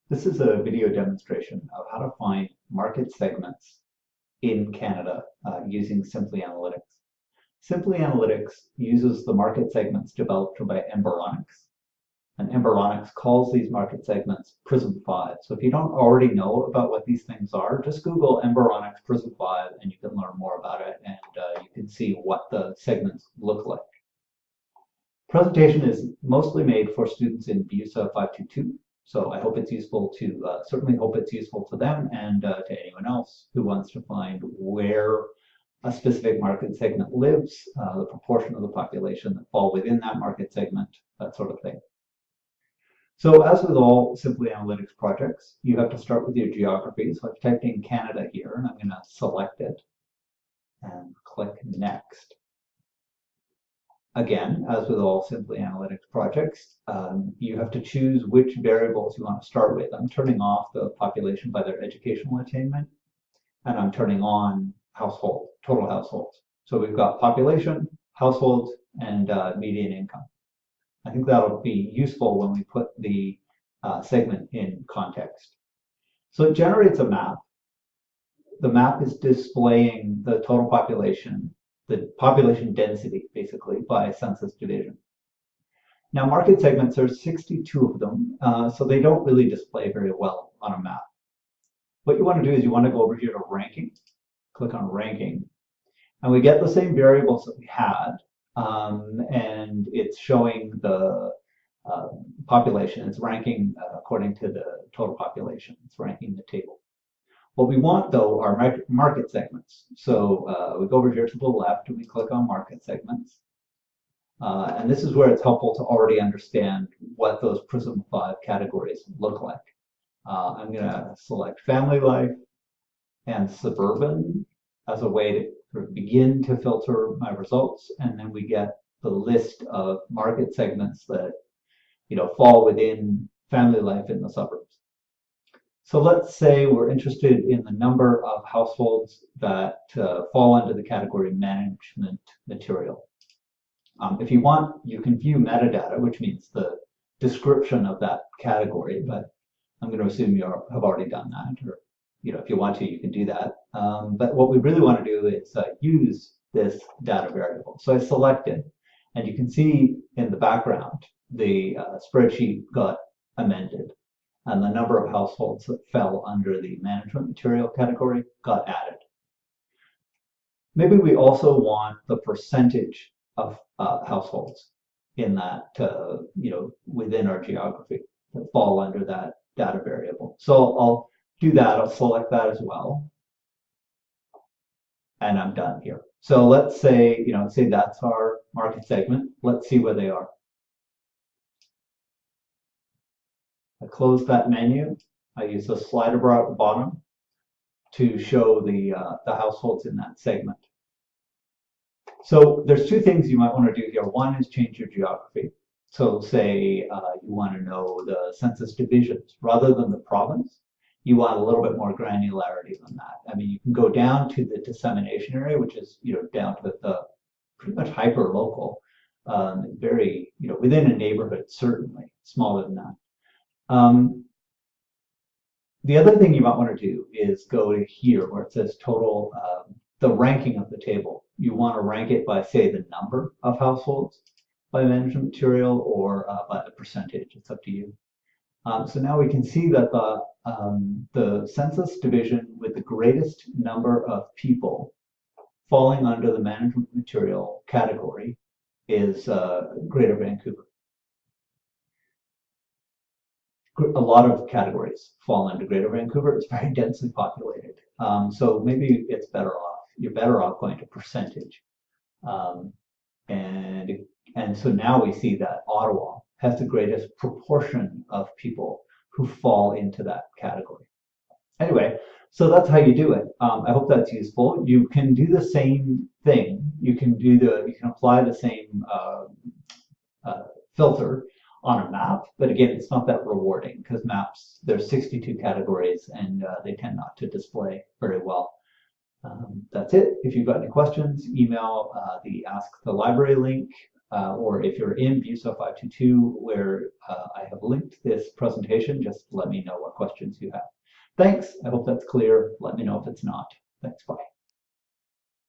This is a video demonstration of how to find market segments in Canada using Simply Analytics. Simply Analytics uses the market segments developed by Emberonics, and Emberonics calls these market segments Prism 5. So if you don't already know about what these things are, just Google Emberonics Prism 5 and you can learn more about it, and you can see what the segments look like. Presentation is mostly made for students in BUSA 522. So I hope it's useful to, certainly hope it's useful to them and to anyone else who wants to find where a specific market segment lives, the proportion of the population that fall within that market segment, that sort of thing. So as with all Simply Analytics projects, you have to start with your geography. So I've typed in Canada here and I'm going to select it and click Next. Again, as with all Simply Analytics projects, you have to choose which variables you want to start with. I'm turning off the population by their educational attainment, and I'm turning on household, total households. So we've got population, households, and median income. I think that'll be useful when we put the segment in context. So it generates a map. The map is displaying the total population, the population density, basically, by census division. Now, market segments, there's 62 of them, so they don't really display very well on a map. What you want to do is you want to go over here to ranking, click on ranking, and we get the same variables that we had, and it's showing the population. It's ranking according to the total population. It's ranking the table. What we want, though, are market segments. So we go over here to the left and we click on market segments. And this is where it's helpful to already understand what those Prism 5 categories look like. I'm going to select family life and suburban as a way to sort of begin to filter my results. And then we get the list of market segments that fall within family life in the suburbs. So let's say we're interested in the number of households that fall under the category management material. If you want, you can view metadata, which means the description of that category, but I'm going to assume you have already done that, or if you want to, you can do that. But what we really want to do is use this data variable. So I selected, and you can see in the background, the spreadsheet got amended, and the number of households that fell under the management material category got added. Maybe we also want the percentage of households in that, within our geography that fall under that data variable. So I'll do that. I'll select that as well. And I'm done here. So let's say, say that's our market segment. Let's see where they are. I close that menu. I use the slider bar at the bottom to show the households in that segment. So there's two things you might want to do here. One is change your geography. So say you want to know the census divisions rather than the province. You want a little bit more granularity than that. I mean, you can go down to the dissemination area, which is down to the pretty much hyper local, very within a neighborhood, certainly smaller than that. The other thing you might want to do is go to here where it says total, the ranking of the table. You want to rank it by, say, the number of households by management material or by the percentage. It's up to you. So now we can see that the census division with the greatest number of people falling under the management material category is Greater Vancouver. A lot of categories fall into Greater Vancouver. It's very densely populated. So maybe it's better off. You're better off going to percentage. And so now we see that Ottawa has the greatest proportion of people who fall into that category. Anyway, so that's how you do it. I hope that's useful. You can do the same thing. You can apply the same filter on a map, but again, it's not that rewarding because maps, there's 62 categories and they tend not to display very well. That's it. If you've got any questions, email the Ask the Library link or if you're in BUSO 522, where I have linked this presentation, just let me know what questions you have. Thanks. I hope that's clear. Let me know if it's not. Thanks. Bye.